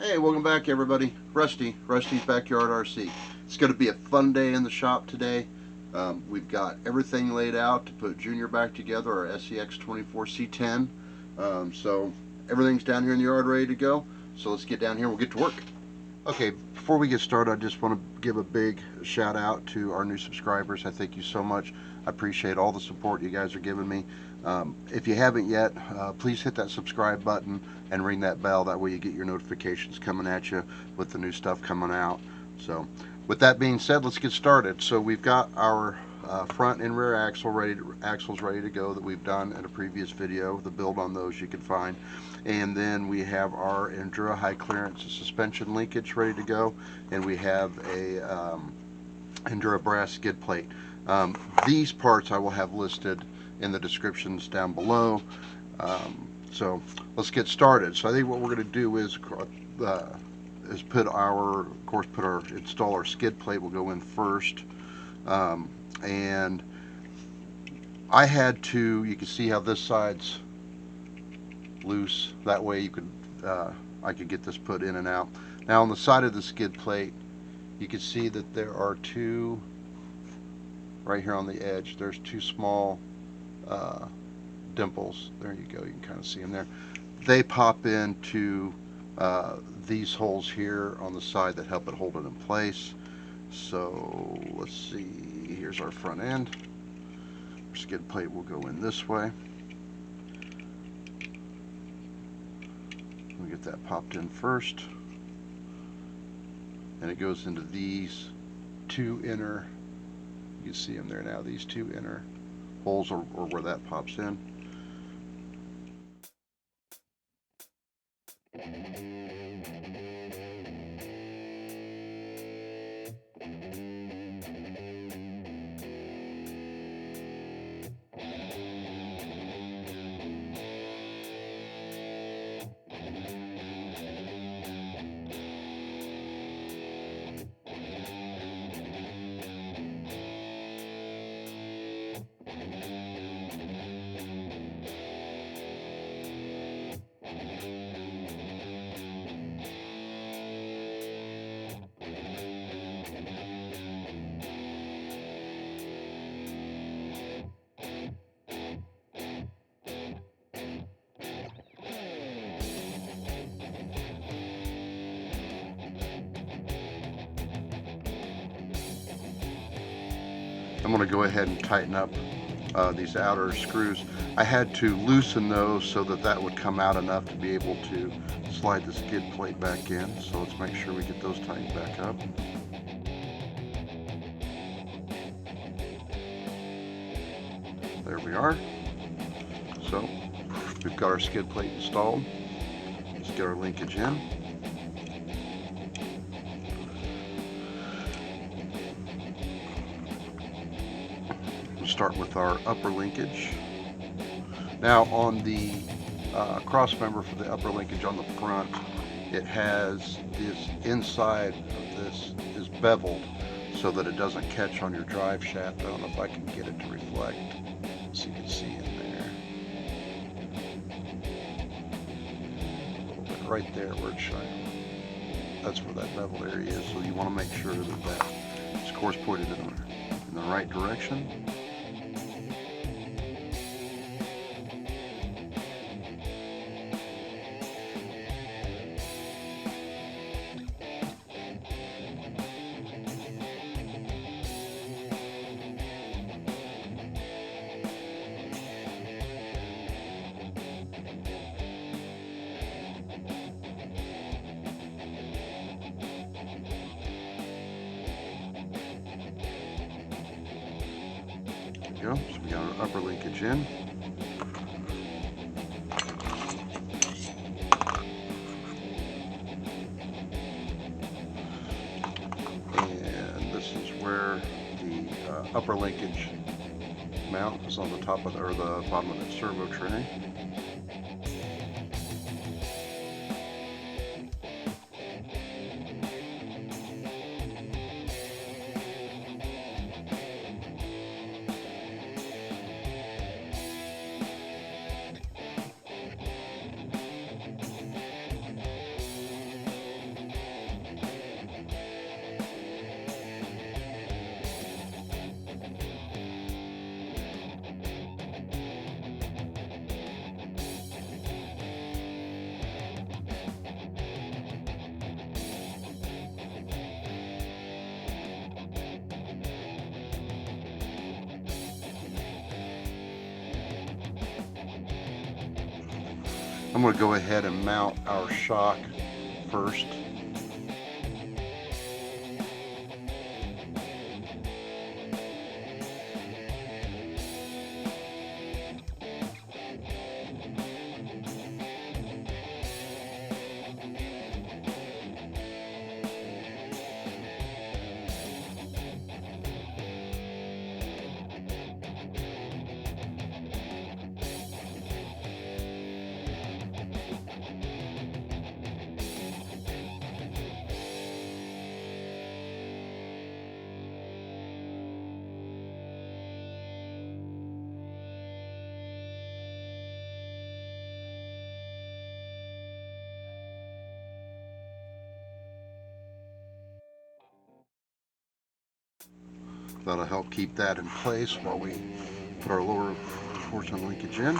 Hey, welcome back everybody. Rusty's Backyard RC. It's going to be a fun day in the shop today. We've got everything laid out to put Junior back together, our SCX24 C10. So everything's down here in the yard ready to go. So let's get down here and we'll get to work. Okay, before we get started, I just want to give a big shout out to our new subscribers. I thank you so much. I appreciate all the support you guys are giving me. If you haven't yet, please hit that subscribe button and ring that bell. That way you get your notifications coming at you with the new stuff coming out. So with that being said, let's get started. So we've got our front and rear axles ready to go that we've done in a previous video. The build on those you can find. And then we have our Injora high clearance suspension linkage ready to go, and we have a Injora brass skid plate. These parts I will have listed in the descriptions down below. So let's get started. So I think what we're going to do is install our skid plate. Will go in first, and I had to. You can see how this side's loose. That way you could I could get this put in and out. Now on the side of the skid plate, you can see that there are two right here on the edge. There's two small dimples. There you go. You can kind of see them there. They pop into these holes here on the side that help it hold it in place. So let's see. Here's our front end. Our skid plate will go in this way. We get that popped in first, and it goes into these two inner, you can see them there now, these two inner holes are where that pops in. I'm going to go ahead and tighten up these outer screws. I had to loosen those so that would come out enough to be able to slide the skid plate back in. So let's make sure we get those tightened back up. There we are. So we've got our skid plate installed. Let's get our linkage in. Start with our upper linkage. Now on the cross member for the upper linkage on the front, it has this inside of this is beveled so that it doesn't catch on your drive shaft. I don't know if I can get it to reflect so you can see in there. A little bit right there where it's shining. That's where that beveled area is, so you want to make sure that it's course pointed in the right direction. Go. So we got our upper linkage in. And this is where the upper linkage mount is on the top of the bottom of that servo tray. I'm going to go ahead and mount our shock first. That'll help keep that in place while we put our lower portion linkage in.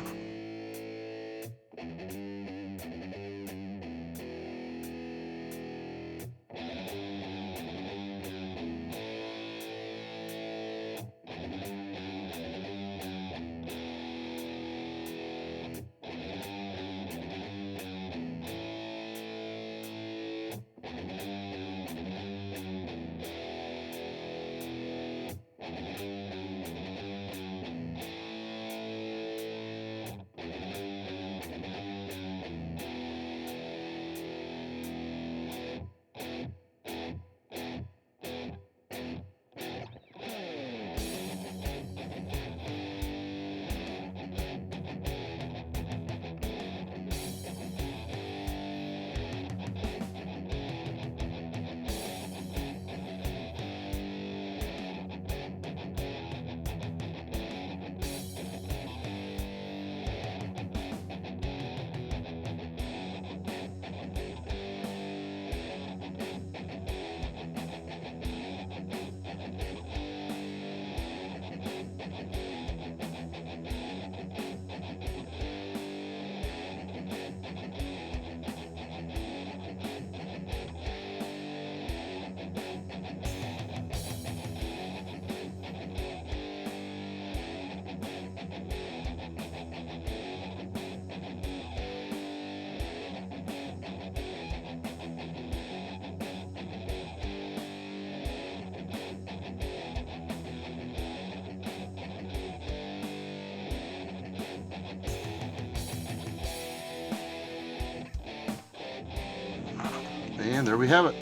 And there we have it.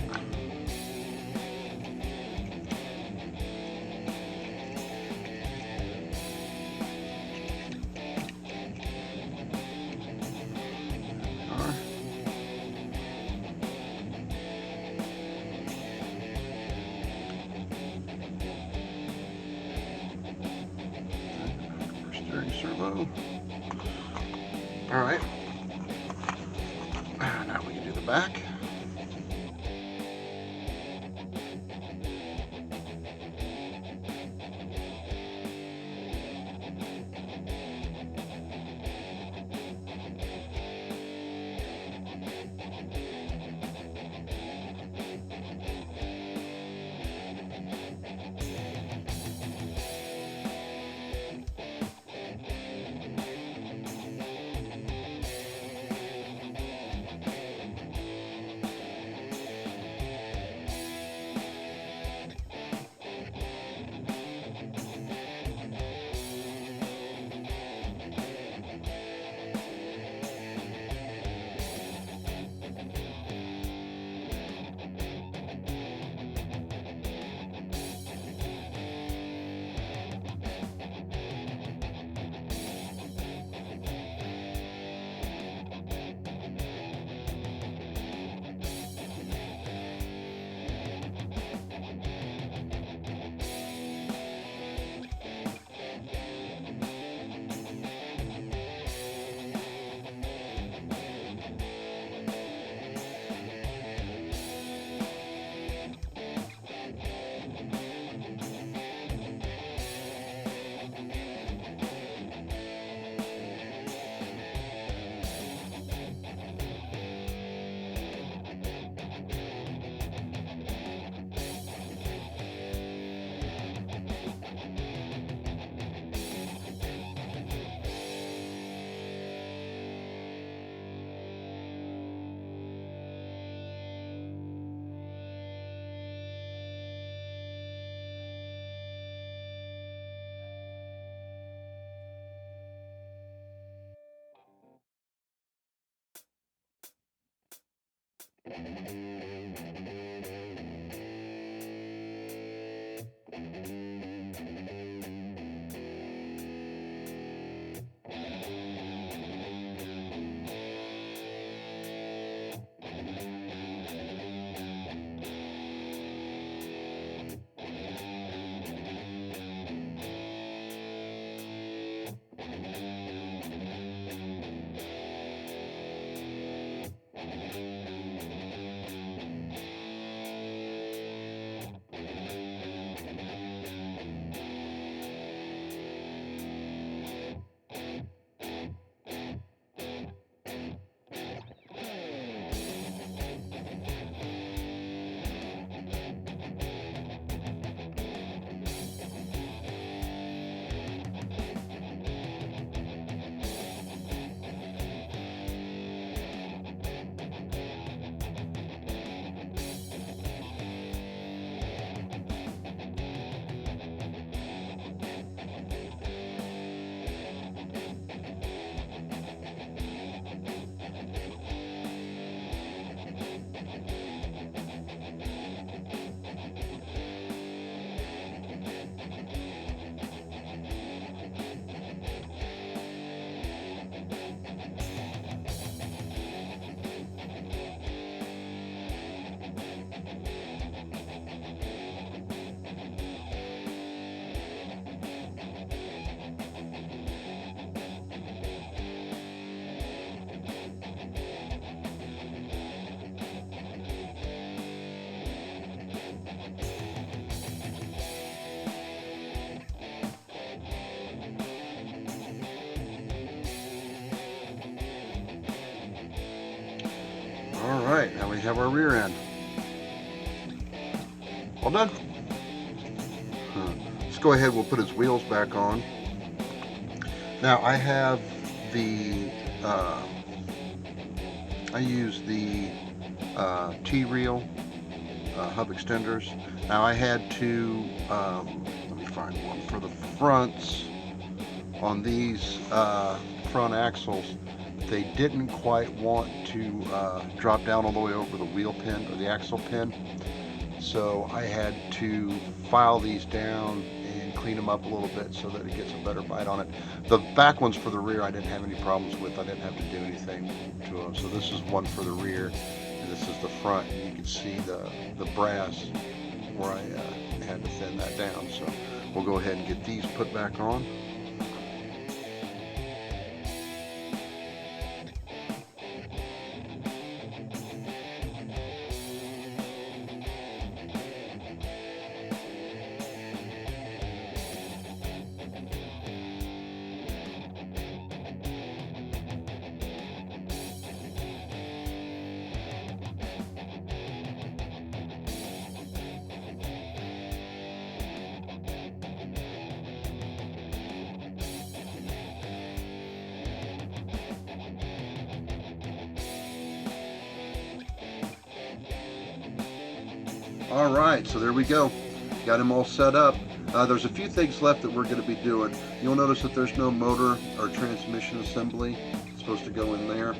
Steering servo. All right. Now we can do the back. Alright, now we have our rear end. All done. Let's go ahead, we'll put his wheels back on. Now I have the, I use the Treal hub extenders. Now I had to, let me find one for the fronts on these front axles. They didn't quite want to drop down all the way over the wheel pin or the axle pin, so I had to file these down and clean them up a little bit so that it gets a better bite on it. The back ones for the rear I didn't have any problems with. I didn't have to do anything to them. So this is one for the rear and this is the front. You can see the brass where I had to thin that down. So we'll go ahead and get these put back on. Alright, so there we go. Got him all set up. There's a few things left that we're going to be doing. You'll notice that there's no motor or transmission assembly. It's supposed to go in there.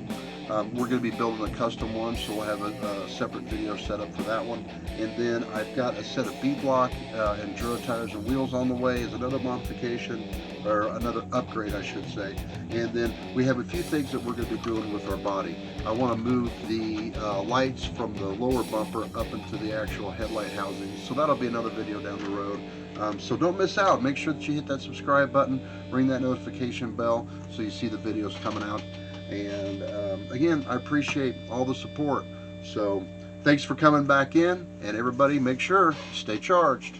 We're going to be building a custom one, so we'll have a separate video set up for that one. And then I've got a set of B-block Injora tires and wheels on the way as another modification, or another upgrade I should say. And then we have a few things that we're going to be doing with our body. I want to move the lights from the lower bumper up into the actual headlight housing, so that'll be another video down the road. So don't miss out. Make sure that you hit that subscribe button, ring that notification bell so you see the videos coming out. And again, I appreciate all the support. So thanks for coming back in, and everybody make sure stay charged.